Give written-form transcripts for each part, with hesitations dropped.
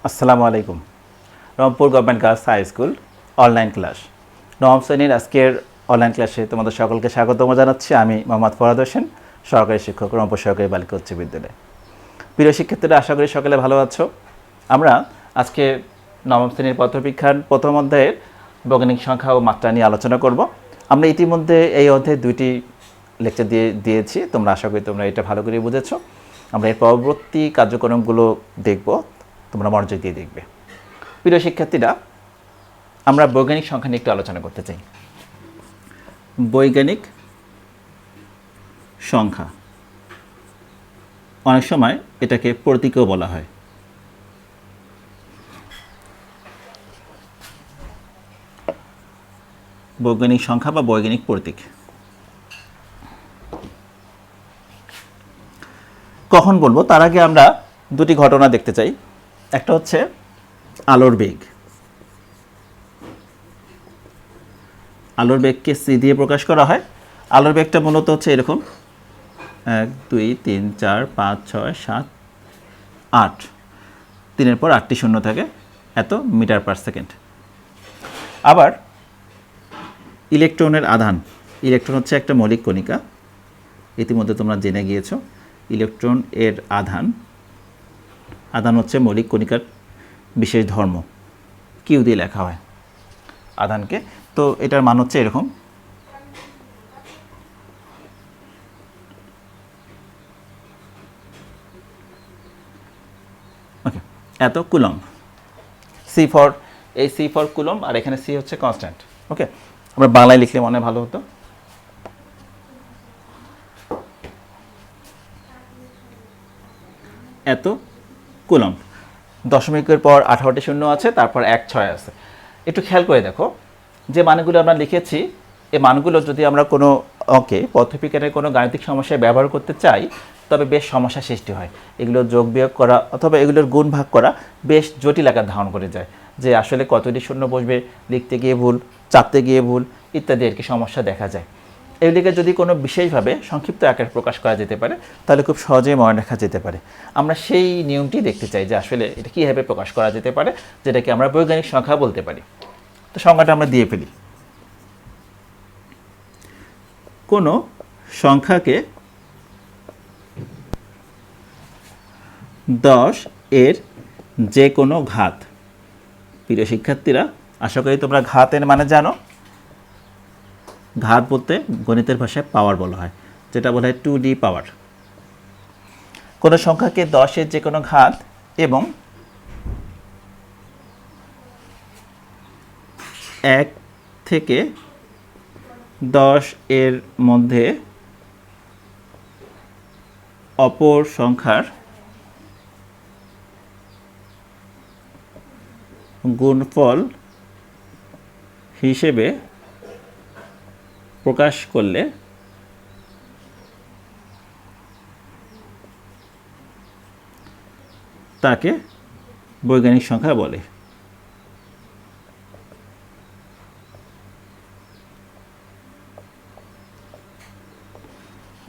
আসসালামু আলাইকুম। Rangpur government girls high school online class নবম শ্রেণীর আজকের অনলাইন ক্লাসে তোমাদের সকলকে স্বাগতম জানাচ্ছি। আমি মোহাম্মদ ফরহাদ হোসেন, সহকারী শিক্ষক, রংপুর সরকারি বালিকা উচ্চ বিদ্যালয়। প্রিয় শিক্ষার্থীরা, আশা করি সকলে ভালো আছো। আমরা আজকে নবম শ্রেণীর পত্রবিজ্ঞান প্রথম অধ্যায়ের বৈজ্ঞানিক সংখ্যা ও মাত্রা নিয়ে আলোচনা করব। আমরা ইতিমধ্যে এই অধ্যায়ে দুইটি লেকচার দিয়েছি, তোমরা আশা করি তোমরা এটা ভালো করে বুঝেছো। আমরা এর পরবর্তী কার্যক্রমগুলো দেখব, তোমরা মনোযোগ দিয়ে দেখবে। প্রিয় শিক্ষার্থীরা, আমরা বৈজ্ঞানিক সংখ্যা নিয়ে একটু আলোচনা করতে চাই। বৈজ্ঞানিক সংখ্যা অনেক সময় এটাকে প্রতীকও বলা হয়। বৈজ্ঞানিক সংখ্যা বা বৈজ্ঞানিক প্রতীক কখন বলবো তার আগে আমরা দুটি ঘটনা দেখতে চাই। একটা হচ্ছে আলোর বেগ। আলোর বেগকে সি দিয়ে প্রকাশ করা হয়। আলোর বেগটা মূলত হচ্ছে এরকম 1 2 3 4 5 6 7 8, 3-এর পর 8টি শূন্য থাকে, এত মিটার পার সেকেন্ড। আবার ইলেকট্রনের আধান, ইলেকট্রন হচ্ছে একটা মৌলিক কণিকা, ইতিমধ্যে তোমরা জেনে গিয়েছো। ইলেকট্রন এর আধান হচ্ছে মৌলিক কণিকার বিশেষ ধর্ম, কিউ দিয়ে লেখা হয় আধানকে। তো এটার মান হচ্ছে এরকম। ওকে, এত কুলম্ব। সি ফর কুলম্ব, আর এখানে সি হচ্ছে কনস্ট্যান্ট। ওকে, আমরা বাংলায় লিখলে মনে ভালো হতো। এত কুলম্ব। দশমিকের পর 18টি শূন্য আছে, তারপর 1 6 আছে। একটু খেয়াল করে দেখো, যে মানগুলো আমরা লিখেছি, এই মানগুলো যদি আমরা কোনো পদ্ধতিবিজ্ঞানের কোনো গাণিতিক সমস্যায় ব্যবহার করতে চাই, তবে বেশ সমস্যা সৃষ্টি হয়। এগুলো যোগ বিয়োগ করা অথবা এগুলোর গুণ ভাগ করা বেশ জটিল আকার ধারণ করে যায়, যে আসলে কতটি শূন্য বসবে, লিখতে গিয়ে ভুল, চাপতে গিয়ে ভুল ইত্যাদি আর কি সমস্যা দেখা যায়। এগুলিকে যদি কোনো বিশেষভাবে সংক্ষিপ্ত আকারে প্রকাশ করা যেতে পারে, তাহলে খুব সহজেই মনে রাখা যেতে পারে। আমরা সেই নিয়মটি দেখতে চাই যে আসলে এটা কীভাবে প্রকাশ করা যেতে পারে, যেটাকে আমরা বৈজ্ঞানিক সংখ্যা বলতে পারি। তো সংখ্যাটা আমরা দিয়ে ফেলি। কোনো সংখ্যাকে 10 এর যে কোনো ঘাত। প্রিয় শিক্ষার্থীরা, আশা করি তোমরা ঘাতের মানে জানো। ঘাত বলতে গণিতের ভাষায় পাওয়ার বলা হয়, যেটা বলা হয় 2D পাওয়ার। কোনো সংখ্যাকে 10 এর যে কোনো ঘাত এবং 1 থেকে 10 এর মধ্যে অপর সংখ্যার গুণফল হিসেবে প্রকাশ করলে তাকে বৈজ্ঞানিক সংখ্যা বলে।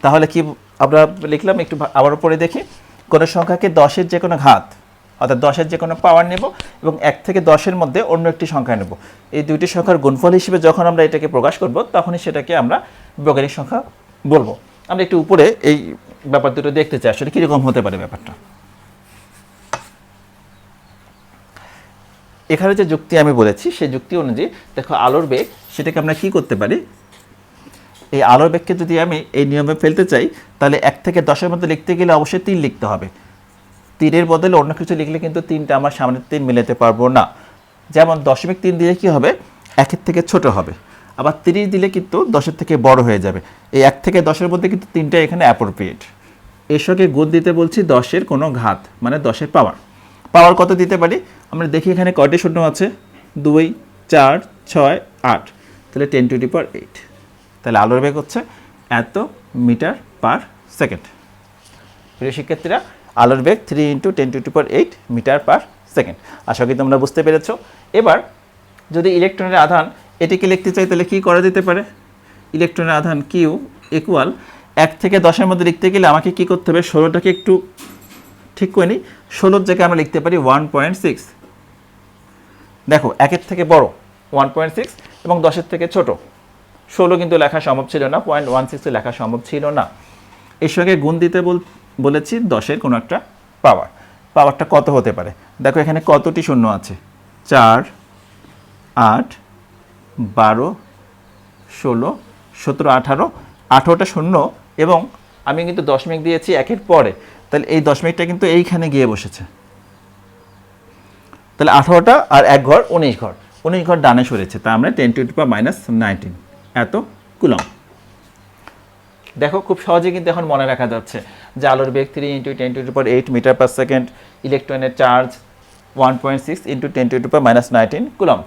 তাহলে কি আমরা লিখলাম, একটু আবার পরে দেখি। কোনো সংখ্যাকে 10 এর যে কোনো ঘাত, অর্থাৎ 10 এর যে কোনো পাওয়ার নেব এবং 1 থেকে 10 এর মধ্যে অন্য একটি সংখ্যা নেব। এই দুইটি সংখ্যার গুণফল হিসেবে যখন আমরা এটাকে প্রকাশ করব, তখনই সেটাকে আমরা বৈজ্ঞানিক সংখ্যা বলবো। আমরা একটু উপরে এই ব্যাপার দুটো দেখতে চাই, আসলে কীরকম হতে পারে ব্যাপারটা। এখানে যে যুক্তি আমি বলেছি, সেই যুক্তি অনুযায়ী দেখো, আলোর বেগ, সেটাকে আমরা কি করতে পারি। এই আলোর বেগকে যদি আমি এই নিয়মে ফেলতে চাই, তাহলে 1 থেকে 10 এর মধ্যে লিখতে গেলে অবশ্যই 3 লিখতে হবে। 3-এর বদলে অন্য কিছু লিখলে কিন্তু 3টা আমার সামনের 3 মিলাতে পারবো না। যেমন 0.3 দিলে কি হবে, 1-এর থেকে ছোট হবে। আবার 30 দিলে কিন্তু 10-এর থেকে বড় হয়ে যাবে। এই 1 থেকে 10-এর মধ্যে কিন্তু 3টা এখানে অ্যাপ্রোপ্রিয়েট। এর সঙ্গে গুণ দিতে বলছি 10 এর কোনো ঘাত, মানে 10 এর পাওয়ার কত দিতে পারি আমরা দেখি। এখানে কয়টি শূন্য আছে, 2 4 6 8, তাহলে 10⁸। তাহলে আলোর বেগ হচ্ছে এত মিটার পার সেকেন্ড। প্রিয় শিক্ষার্থীরা, আলোর বেগ 3 × 10⁸ মিটার পার সেকেন্ড। আশা করি তোমরা বুঝতে পেরেছো। এবার যদি ইলেকট্রনের আধান এটিকে লিখতে চাই, তাহলে কী করা যেতে পারে। ইলেকট্রনের আধান কিউ ইকুয়াল 1 থেকে 10 এর মধ্যে লিখতে গেলে আমাকে কী করতে হবে, 16টাকে একটু ঠিক করে নিই। 16 জায়গায় আমরা লিখতে পারি 1.6। দেখো 1-এর থেকে বড় 1.6 এবং 10-এর থেকে ছোট 16 কিন্তু লেখা সম্ভব ছিল না, 0.16 লেখা সম্ভব ছিল না। এর সঙ্গে গুণ দিতে বলেছি 10-এর কোনো একটা পাওয়ারটা কত হতে পারে। দেখো এখানে কতটি শূন্য আছে, 4, 8, 12, 16, 17, 18, 18টা শূন্য এবং আমি কিন্তু দশমিক দিয়েছি 1-এর পরে, তাহলে এই দশমিকটা কিন্তু এইখানে গিয়ে বসেছে। তাহলে 18টা আর 1 ঘর 19 ঘর ডানে সরেছে, তা আমরা 10⁻⁻19 এত কুলম্ব। দেখো খুব সহজে কিন্তু এখন মনে রাখা যাচ্ছে যে আলোর বেগ 3 × 10⁸ মিটার পার সেকেন্ড, ইলেকট্রনের চার্জ 1.6 × 10⁻⁻19 কুলম্ব।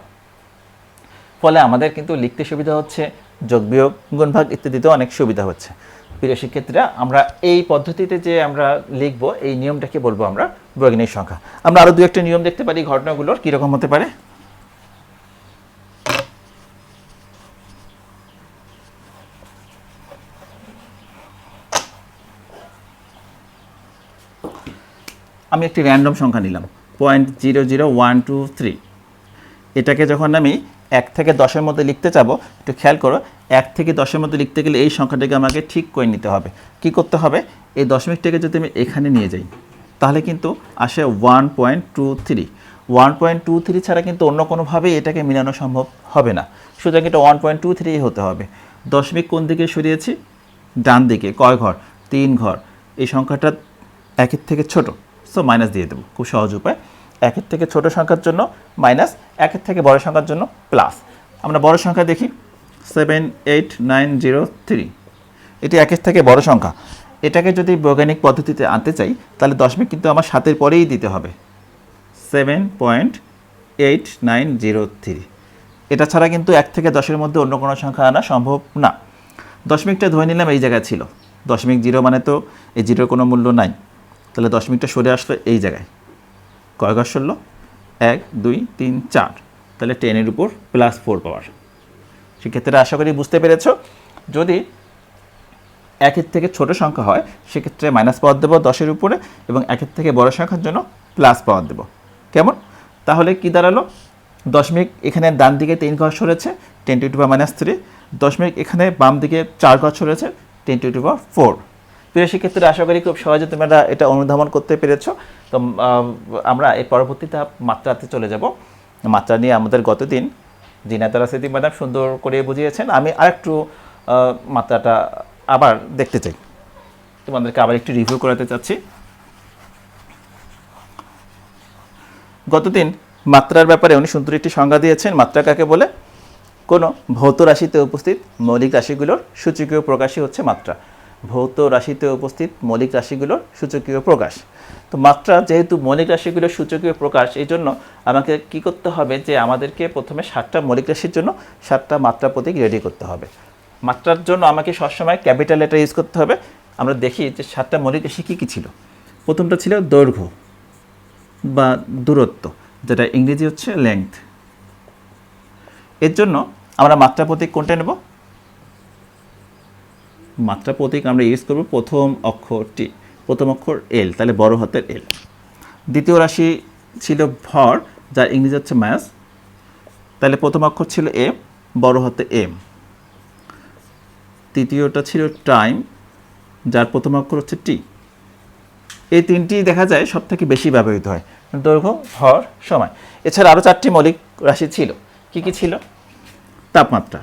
ফলে আমাদের কিন্তু লিখতে সুবিধা হচ্ছে, যোগ বিয়োগ গুণ ভাগ ইত্যাদিতেও অনেক সুবিধা হচ্ছে। প্রিয় শিক্ষার্থীরা, আমরা এই পদ্ধতিতে যে আমরা লিখব এই নিয়মটাকে বলবো আমরা বৈজ্ঞানিক সংখ্যা। আমরা আরও 2-একটা নিয়ম দেখতে পারি ঘটনাগুলোর কীরকম হতে পারে। আমি একটি র্যান্ডম সংখ্যা নিলাম 0.00123। এটাকে যখন আমি 1 থেকে 10-এর মধ্যে লিখতে যাবো, একটু খেয়াল করো, 1 থেকে 10-এর মধ্যে লিখতে গেলে এই সংখ্যাটাকে আমাকে ঠিক করে নিতে হবে। কি করতে হবে, এই দশমিকটাকে যদি আমি এখানে নিয়ে যাই তাহলে কিন্তু আসে 1.23। 1.23 ছাড়া কিন্তু অন্য কোনোভাবেই এটাকে মিলানো সম্ভব হবে না, সুতরাং এটা 1.23 হতে হবে। দশমিক কোন দিকে সরিয়েছি, ডান দিকে। কয় ঘর, 3 ঘর। এই সংখ্যাটা 1-এর থেকে ছোট, সো মাইনাস দিয়ে দেবো, খুব সহজ উপায়। 1-এর থেকে ছোট সংখ্যার জন্য মাইনাস, 1-এর থেকে বড় সংখ্যার জন্য প্লাস। আমরা বড় সংখ্যা দেখি 78903, এটি 1-এর থেকে বড় সংখ্যা। এটাকে যদি বৈজ্ঞানিক পদ্ধতিতে আনতে চাই তাহলে দশমিক কিন্তু আমার 7-এর পরেই দিতে হবে, 7.8903। এটা ছাড়া কিন্তু 1 থেকে 10-এর মধ্যে অন্য কোনো সংখ্যা আনা সম্ভব না। দশমিকটা ধরে নিলাম এই জায়গায় ছিল, দশমিক 0 মানে তো এই 0-র কোনো মূল্য নাই, তাহলে দশমিকটা সরে আসলো এই জায়গায়। কয় ঘর সরল, 1, 2, 3, 4, তাহলে 10-এর উপর +4 পাওয়ার। সেক্ষেত্রে আশা করি বুঝতে পেরেছ, যদি 1-এর থেকে ছোট সংখ্যা হয় সেক্ষেত্রে মাইনাস পাওয়ার দেবো 10-এর উপরে, এবং 1-এর থেকে বড় সংখ্যার জন্য প্লাস পাওয়ার দেবো। কেমন, তাহলে কি দাঁড়ালো, দশমিক এখানে ডান দিকে 3 ঘর সরেছে, 10⁻⁻3। দশমিক এখানে বাম দিকে 4 ঘর সরেছে, 10⁻⁴। প্রিয় শিক্ষার্থীরা, আশা করি খুব সহজে তোমরা এটা অনুধাবন করতে পেরেছ। তো আমরা এই পরবর্তীতে মাত্রাতে চলে যাব। মাত্রা নিয়ে আমাদের গতদিন জিনাতারা সিদ্দিক ম্যাডাম সুন্দর করে বুঝিয়েছেন। আমি আরেকটু মাত্রাটা আবার দেখতে চাই, তোমাদেরকে আবার একটু রিভিউ করাতে চাচ্ছি। গতদিন মাত্রার ব্যাপারে উনি সুন্দর একটি সংজ্ঞা দিয়েছেন। মাত্রা কাকে বলে, কোনো ভৌত রাশিতে উপস্থিত মৌলিক রাশিগুলোর সূচকীয় প্রকাশই হচ্ছে মাত্রা। ভৌত রাশিতে উপস্থিত মৌলিক রাশিগুলোর সূচকীয় প্রকাশ। তো মাত্রা যেহেতু মৌলিক রাশিগুলোর সূচকীয় প্রকাশ, এই জন্য আমাকে কি করতে হবে, যে আমাদেরকে প্রথমে 7টা মৌলিক রাশির জন্য 7টা মাত্রা প্রতীক রেডি করতে হবে। মাত্রার জন্য আমাকে সবসময় ক্যাপিটাল লেটার ইউজ করতে হবে। আমরা দেখি যে 7টা মৌলিক রাশি কী কী ছিল। প্রথমটা ছিল দৈর্ঘ্য বা দূরত্ব, যেটা ইংরেজি হচ্ছে লেংথ। এর জন্য আমরা মাত্রা প্রতীক কোনটা নেব, মাত্রা প্রতীক আমরা ইউজ করব প্রথম অক্ষরটি, প্রথম অক্ষর এল, তাহলে বড় হাতের এল। দ্বিতীয় রাশি ছিল ভর, যার ইংরেজি হচ্ছে ম্যাস, তাহলে প্রথম অক্ষর ছিল এম, বড় হাতে এম। তৃতীয়টা ছিল টাইম, যার প্রথম অক্ষর হচ্ছে টি। এই তিনটি দেখা যায় সব থেকে বেশি ব্যবহৃত হয়, দৈর্ঘ্য, ভর, সময়। এছাড়া আরও 4টি মৌলিক রাশি ছিল। কি কি ছিল, তাপমাত্রা।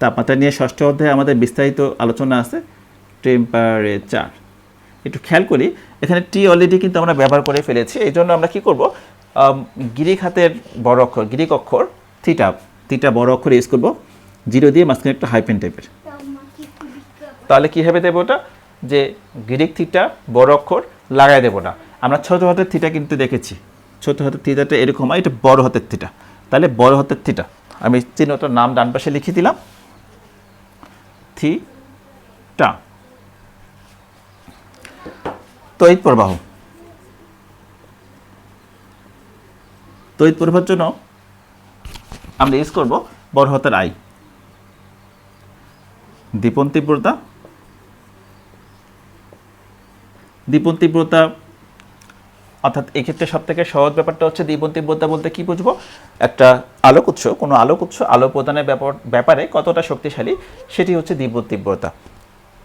তাপমাত্রা নিয়ে ষষ্ঠ অধ্যায়ে আমাদের বিস্তারিত আলোচনা আছে, টেম্পারেচার। একটু খেয়াল করি, এখানে টি অলরেডি কিন্তু আমরা ব্যবহার করে ফেলেছি। এই জন্য আমরা কী করব, গ্রিক হাতের বড় অক্ষর, গ্রিক অক্ষর থিটা বড় অক্ষর ইউজ করব, 0 দিয়ে মাঝখানে একটা হাইপেন টাইপের। তাহলে কীভাবে দেবো ওটা, যে গ্রিক থিটা বড় অক্ষর লাগাই দেবো না। আমরা ছোট হাতের থিটা কিন্তু দেখেছি, ছোট হাতের থিটাটা এরকম হয়, এটা বড় হাতের থিটা, তাহলে বড় হাতের থিটা। আমি চিহ্নটার নাম ডান পাশে লিখে দিলাম, থিটা। তড়িৎ প্রবাহ, তড়িৎ প্রবাহের জন্য আমরা ইউজ করব বড় হাতের আই। দীপন তীব্রতা, দীপন তীব্রতা, অর্থাৎ এক্ষেত্রে সব থেকে সহজ ব্যাপারটা হচ্ছে দীপন তীব্রতা বলতে কি বুঝবো, একটা আলোক উৎস, কোনো আলোক উৎস আলো প্রদানের ব্যাপারে কতটা শক্তিশালী সেটি হচ্ছে দীপন তীব্রতা।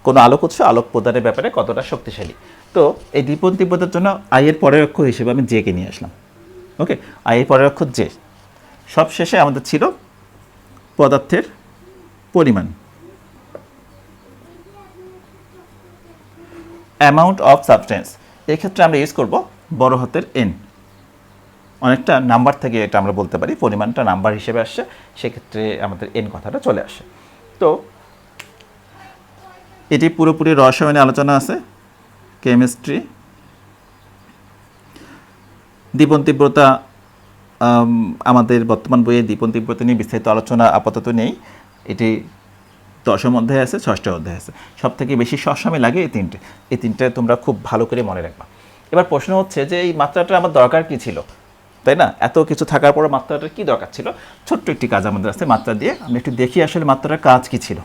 কোনো আলোক উৎস আলোক প্রদানের ব্যাপারে কতটা শক্তিশালী। তো এই দীপন তীব্রতার জন্য আই এর পরের অক্ষর হিসেবে আমি জে কে নিয়ে আসলাম। ওকে, আই এর পরের অক্ষর জে। সব শেষে আমাদের ছিল পদার্থের পরিমাণ, অ্যামাউন্ট অফ সাবস্টেন্স। এক্ষেত্রে আমরা ইউজ করব বড় হাতের এন। অনেকটা নাম্বার থেকে এটা আমরা বলতে পারি, পরিমাণটা নাম্বার হিসেবে আসছে, সেক্ষেত্রে আমাদের এন কথাটা চলে আসে। তো এটি পুরোপুরি রসায়নে আলোচনা আছে, কেমিস্ট্রি। দীপন তীব্রতা আমাদের বর্তমান বইয়ে দীপন তীব্রতা নিয়ে বিস্তারিত আলোচনা আপাতত নেই। এটি 10ম অধ্যায় আছে, 6টা অধ্যায় আছে। সব থেকে বেশি সবসময় লাগে এই তিনটে তোমরা খুব ভালো করে মনে রাখবা। এবার প্রশ্ন হচ্ছে যে এই মাত্রাটা আমার দরকার কি ছিল, তাই না? এত কিছু থাকার পর মাত্রাটার কি দরকার ছিল? ছোট্ট একটি কাজ আমাদের আছে মাত্রা দিয়ে, আমরা একটু দেখি আসলে মাত্রাটার কাজ কি ছিল।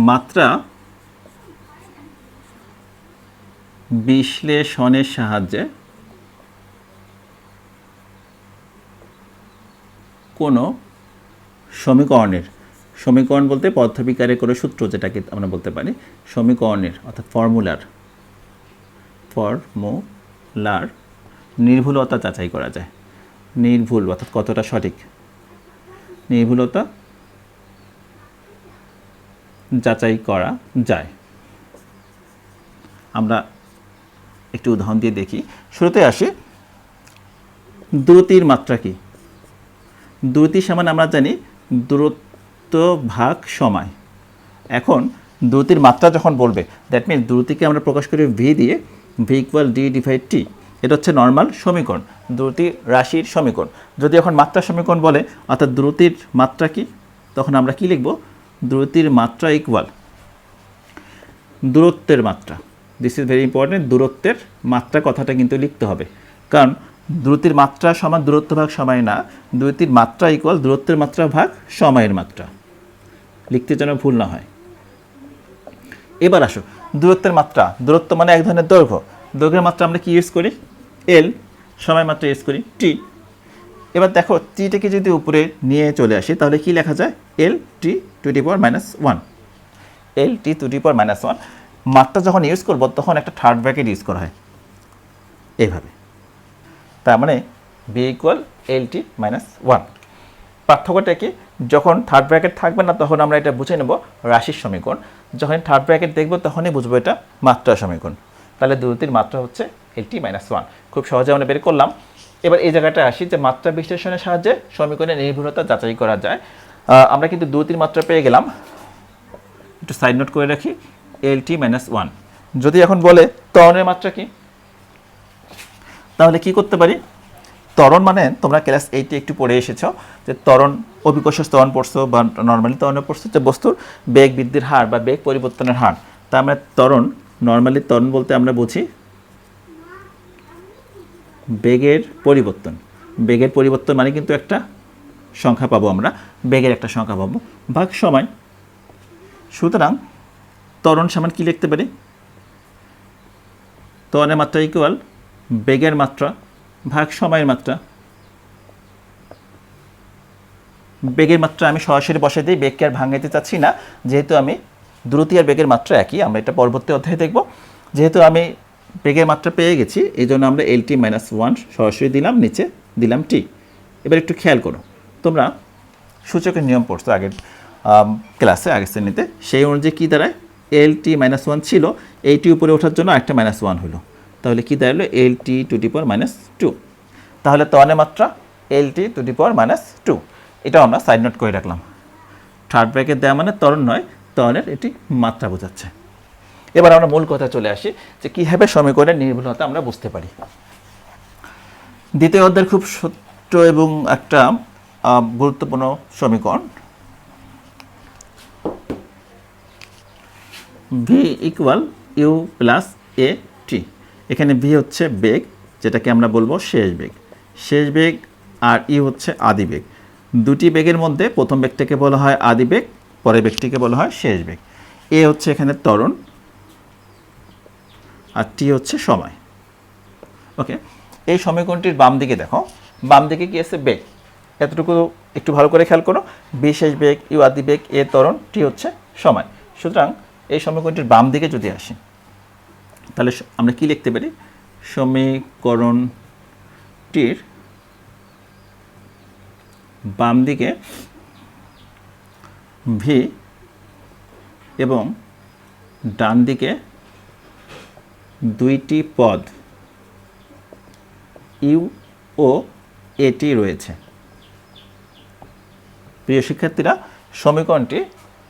মাত্রা বিশ্লেষণের সাহায্যে কোনো সমীকরণ বলতে পদ্ধতিকারের কোনো সূত্র, যেটাকে আমরা বলতে পারি সমীকরণের অর্থাৎ ফর্মুলার নির্ভুলতা যাচাই করা যায়। নির্ভুল অর্থাৎ কতটা সঠিক, নির্ভুলতা যাচাই করা যায়। আমরা একটু উদাহরণ দিয়ে দেখি। শুরুতে আসি দ্রুতির মাত্রা কি। দ্রুতি সমান আমরা জানি দূরত্ব ভাগ সময়। এখন দ্রুতির মাত্রা যখন বলবে, দ্যাট মিনস দ্রুতিকে আমরা প্রকাশ করি ভি দিয়ে, ভি ইকুয়াল ডি ডিভাইড টি। এটা হচ্ছে নর্মাল সমীকরণ, দ্রুতি রাশির সমীকরণ। যদি এখন মাত্রা সমীকরণ বলে, অর্থাৎ দ্রুতির মাত্রা কি, তখন আমরা কি লিখব? দ্রুতির মাত্রা ইকুয়াল দূরত্বের মাত্রা। This is very important. দূরত্বের মাত্রা কথাটা কিন্তু লিখতে হবে, কারণ দ্রুতির মাত্রা সমান দূরত্ব ভাগ সময় না, দ্রুতির মাত্রা ইকুয়াল দূরত্বের মাত্রা ভাগ সময়ের মাত্রা, লিখতে যেন ভুল না হয়। এবার আসো দূরত্বের মাত্রা। দূরত্ব মানে এক ধরনের দৈর্ঘ্য। দৈর্ঘ্যের মাত্রা আমরা কি ইউজ করি? এল। সময় মাত্রা ইউজ করি টি। এবার দেখো টিটাকে যদি উপরে নিয়ে চলে আসি, তাহলে কি লেখা যায়? L T to the power -1। L T to the power -1। মাত্রা যখন ইউজ করব তখন একটা থার্ড ব্র্যাকেট ইউজ করা হয় এইভাবে। তার মানে বি ইকুয়াল এল টি -1। পার্থক্যটা কি? যখন থার্ড ব্র্যাকেট থাকবে না তখন আমরা এটা বুঝে নেব রাশির সমীকরণ, যখন থার্ড ব্র্যাকেট দেখব তখনই বুঝবো এটা মাত্রা সমীকরণ। তাহলে দ্রুতির মাত্রা হচ্ছে এল টি -1। খুব সহজে আমরা বের করলাম। এবার এই জায়গাটা আসি যে মাত্রা বিশ্লেষণের সাহায্যে সমীকরণের নির্ভুলতা যাচাই করা যায়। আমরা কিন্তু দ্রুতির মাত্রা পেয়ে গেলাম, একটু সাইড নোট করে রাখি, এল টি -1। যদি এখন বলে ত্বরণের মাত্রা কি, তাহলে কি করতে পারি? ত্বরণ মানে তোমরা ক্লাস 8 একটু পড়ে এসেছো যে ত্বরণ, অভিকর্ষ ত্বরণ পড়ছো বা নর্মালি ত্বরণে পড়ছো, যে বস্তুর বেগ বৃদ্ধির হার বা বেগ পরিবর্তনের হার। তা আমরা ত্বরণ, নর্মালি ত্বরণ বলতে আমরা বুঝি বেগের পরিবর্তন। বেগের পরিবর্তন মানে কিন্তু একটা সংখ্যা পাবো, আমরা বেগের একটা সংখ্যা পাবো ভাগ সময়। সুতরাং ত্বরণ সমান কি লিখতে পারি? ত্বরণের মাত্রা ইকুয়াল বেগের মাত্রা ভাগ সময়ের মাত্রা। বেগের মাত্রা আমি সরাসরি বসে দিই, বেগকে আর ভাঙাইতে চাচ্ছি না, যেহেতু আমি দ্রুতি আর বেগের মাত্রা একই, আমরা এটা পরবর্তী অধ্যায়ে দেখব। যেহেতু আমি বেগের মাত্রা পেয়ে গেছি, এই জন্য আমরা এল টি -1 সরাসরি দিলাম, নিচে দিলাম টি। এবার একটু খেয়াল করো, তোমরা সূচকের নিয়ম পড়ছো আগের ক্লাসে, আগের শ্রেণীতে। সেই অনুযায়ী কী দাঁড়ায়? এল টি -1 ছিল, এইটি উপরে ওঠার জন্য একটা -1 হলো, তাহলে কি দাঁড়ালো? এল টি টু দি পাওয়ার -2। তাহলে ত্বরণের মাত্রা এল টি টু দি পাওয়ার -2। এটাও আমরা সাইড নোট করে রাখলাম। থার্ড ব্র্যাকেট দেওয়া মানে ত্বরণ নয়, ত্বরণের এটি মাত্রা বোঝাচ্ছে। এবার আমরা মূল কথা চলে আসি যে কীভাবে সমীকরণের নির্ভুলতা আমরা বুঝতে পারি। দ্বিতীয় অধ্যায়ের খুব ছোট্ট এবং একটা গুরুত্বপূর্ণ সমীকরণ, ভি ইকুয়াল ইউ প্লাস এ টি। এখানে ভি হচ্ছে বেগ, যেটাকে আমরা বলবো শেষ বেগ। শেষ বেগ আর ই হচ্ছে আদি বেগ। দুটি বেগের মধ্যে প্রথম বেগটাকে বলা হয় আদি বেগ, পরের বেগটিকে বলা হয় শেষ বেগ। এ হচ্ছে এখানে ত্বরণ আর টি হচ্ছে সময়। ওকে, এই সমীকরণটির বাম দিকে দেখো, বাম দিকে কি আছে? বেগ। এতটুকু একটু ভালো করে খেয়াল করো, বি শেষ বেগ, ইউ আদি বেগ, এ ত্বরণ, টি হচ্ছে সময়। সুতরাং এই সমীকরণটির বাম দিকে যদি আসি তাহলে আমরা কি লিখতে পারি? সমীকরণটির বাম দিকে ভি এবং ডান দিকে দুইটি পদ ইউ ও এটি রয়েছে। প্রিয় শিক্ষার্থীরা,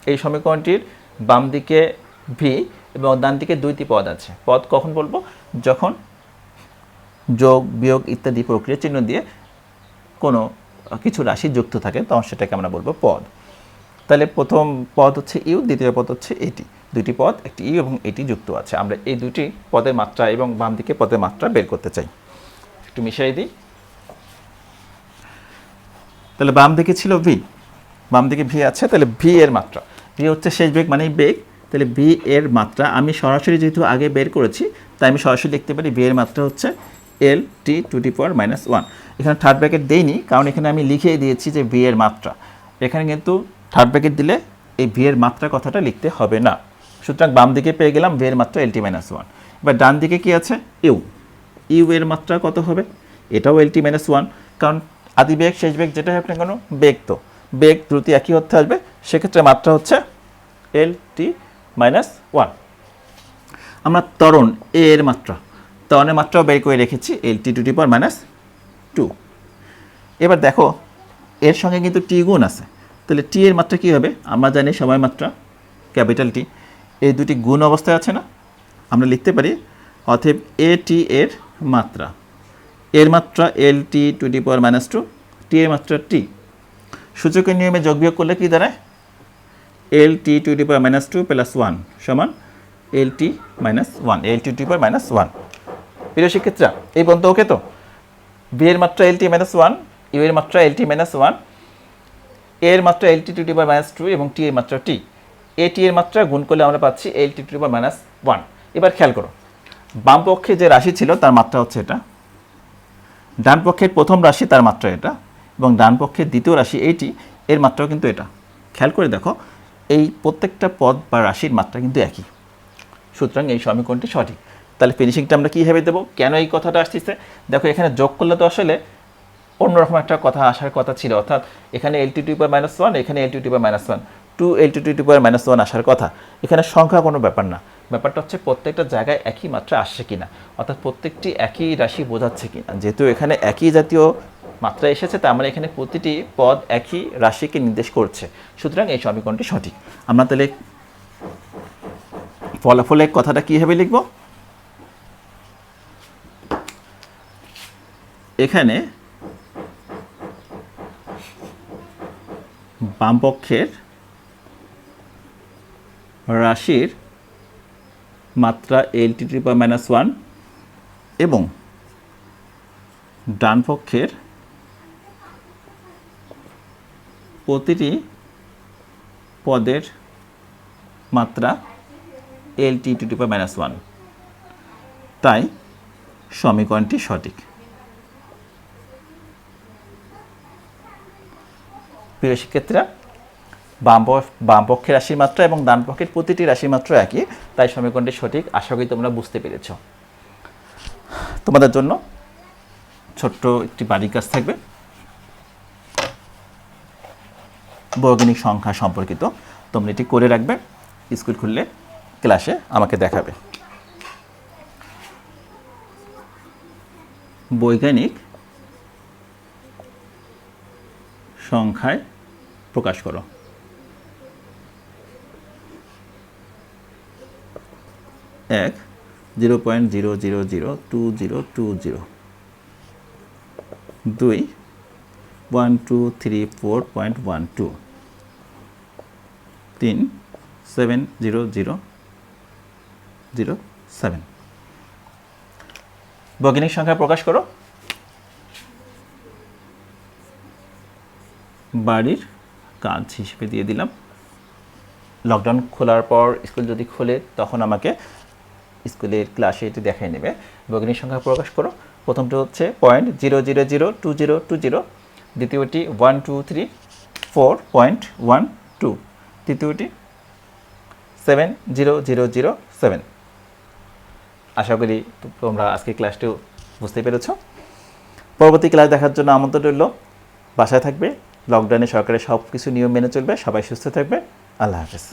এই সমীকরণটির বাম দিকে ভি এবং ডান দিকে দুইটি পদ আছে। পদ কখন বলবো? যখন যোগ বিয়োগ ইত্যাদি প্রক্রিয়া চিহ্ন দিয়ে কোনো কিছু রাশি যুক্ত থাকে তখন সেটাকে আমরা বলবো পদ। তাহলে প্রথম পদ হচ্ছে ইউ, দ্বিতীয় পদ হচ্ছে এটি। দুইটি পদ, একটি ইউ এবং এটি যুক্ত আছে। আমরা এই দুটি পদের মাত্রা এবং বাম দিকে পদের মাত্রা বের করতে চাই। একটু মিশিয়ে দিই। তাহলে বাম দিকে ছিল ভি, বাম দিকে ভি আছে, তাহলে ভি এর মাত্রা, ভি হচ্ছে শেষ বেগ মানেই বেগ, তাহলে ভি এর মাত্রা আমি সরাসরি যেহেতু আগে বের করেছি তাই আমি সরাসরি লিখতে পারি ভি এর মাত্রা হচ্ছে এল টি টু দি পাওয়ার -1। এখানে থার্ড ব্র্যাকেট দেইনি, কারণ এখানে আমি লিখিয়ে দিয়েছি যে ভি এর মাত্রা। এখানে কিন্তু থার্ড ব্র্যাকেট দিলে এই ভি এর মাত্রা কথাটা লিখতে হবে না। সুতরাং বাম দিকে পেয়ে গেলাম ভি এর মাত্রা এল টি -1। এবার ডান দিকে কি আছে? ইউ। ইউ এর মাত্রা কত হবে? এটাও এল টি -1, কারণ আদি বেগ শেষ বেগ যেটাই হোক না কেন বেগ, তো বেগ দ্রুতি একই হতে আসবে, সেক্ষেত্রে মাত্রা হচ্ছে এল টি -1। আমরা ত্বরণ এ এর মাত্রা, ত্বরণের মাত্রাও বের করে রেখেছি এল টি টু দি পাওয়ার -2। এবার দেখো এর সঙ্গে কিন্তু টি গুণ আছে, তাহলে টি এর মাত্রা কী হবে? আমরা জানি সময় মাত্রা ক্যাপিটাল টি, এই দুটি গুণ অবস্থায় আছে না, আমরা লিখতে পারি অতএব এ টি এর মাত্রা, এর মাত্রা এল টি টু দি পাওয়ার -2, টি এর মাত্রা টি। সূচকের নিয়মে যোগ বিয়োগ করলে কি দাঁড়ায়? এল টি টু দি পাওয়ার -2 + 1 সমান এল টি -1, L T to the power -1। প্রিয় শিক্ষার্থীরা, এই পর্যন্ত ওকে তো? বি এর মাত্রা এল টি -1, ইউ এর মাত্রা এল টি -1, এর মাত্রা এল টি টু দি পাওয়ার -2 এবং টি এর মাত্রা টি। এ টি এর মাত্রা গুণ করলে আমরা পাচ্ছি এল টি টু দি পাওয়ার -1। এবার খেয়াল করো, বাম পক্ষে যে রাশি ছিল তার মাত্রা হচ্ছে এটা, ডান পক্ষের প্রথম রাশি তার মাত্রা এটা, এবং ডান পক্ষের দ্বিতীয় রাশি এইটি, এর মাত্রাও কিন্তু এটা। খেয়াল করে দেখো এই প্রত্যেকটা পদ বা রাশির মাত্রা কিন্তু একই। সুতরাং এই সমীকরণটি সঠিক। তাহলে ফিনিশিংটা আমরা কীভাবে দেবো? কেন এই কথাটা আসতেছে? দেখো এখানে যোগ করলে তো আসলে অন্যরকম একটা কথা আসার কথা ছিল, অর্থাৎ এখানে এল টি টু দি পাওয়ার -1, এখানে এল T to the power -1, 2 L T to the power -1 আসার কথা। এখানে সংখ্যা কোনো ব্যাপার না, ব্যাপারটা হচ্ছে প্রত্যেকটা জায়গায় একই মাত্রা আসছে কিনা, অর্থাৎ প্রত্যেকটি একই রাশি বোঝাচ্ছে কিনা। যেহেতু এখানে একই জাতীয় মাত্রা এসেছে, তার মানে এখানে প্রতিটি পদ একই রাশিকে নির্দেশ করছে। সুতরাং এই সমীকরণটি সঠিক। আমরা তাহলে ফলাফলের কথাটা কীভাবে লিখব? এখানে বামপক্ষের রাশির মাত্রা এল টি টু দি পাওয়ার -1 এবং ডান পক্ষের প্রতিটি পদের মাত্রা এল টি টু দি পাওয়ার -1, তাই সমীকরণটি সঠিক। প্রিয় শিক্ষার্থীরা, বাম পক্ষের রাশির মাত্রা এবং ডান পক্ষের প্রতিটি রাশির মাত্রা একই, তাই সমীকরণটি সঠিক। আশা করি তোমরা বুঝতে পেরেছ। তোমাদের জন্য ছোট্ট একটি বাড়ির কাজ থাকবে, বৈজ্ঞানিক সংখ্যা সম্পর্কিত। তোমরা এটি করে রাখবে, স্কুল খুললে ক্লাসে আমাকে দেখাবে। বৈজ্ঞানিক সংখ্যায় প্রকাশ করো। 1 0.0002020, 2 1234.12, 3 70007। বৈজ্ঞানিক সংখ্যা প্রকাশ করো। বাড়ির কাজ হিসেবে দিয়ে দিলাম। লকডাউন খোলার পর স্কুল যদি খোলে তখন আমাকে স্কুলের ক্লাসে এটি দেখাই নেবে। ভগ্নী সংখ্যা প্রকাশ করো। প্রথমটি হচ্ছে 0.0002020, দ্বিতীয়টি 123.4.12, তৃতীয়টি 70007। আশা করি তোমরা আজকে ক্লাসটিও বুঝতে পেরেছ। পরবর্তী ক্লাস দেখার জন্য আমন্ত্রণ রইল। বাসায় থাকবে, লকডাউনে সরকারের সব কিছু নিয়ম মেনে চলবে, সবাই সুস্থ থাকবে। আল্লাহ হাফেজ।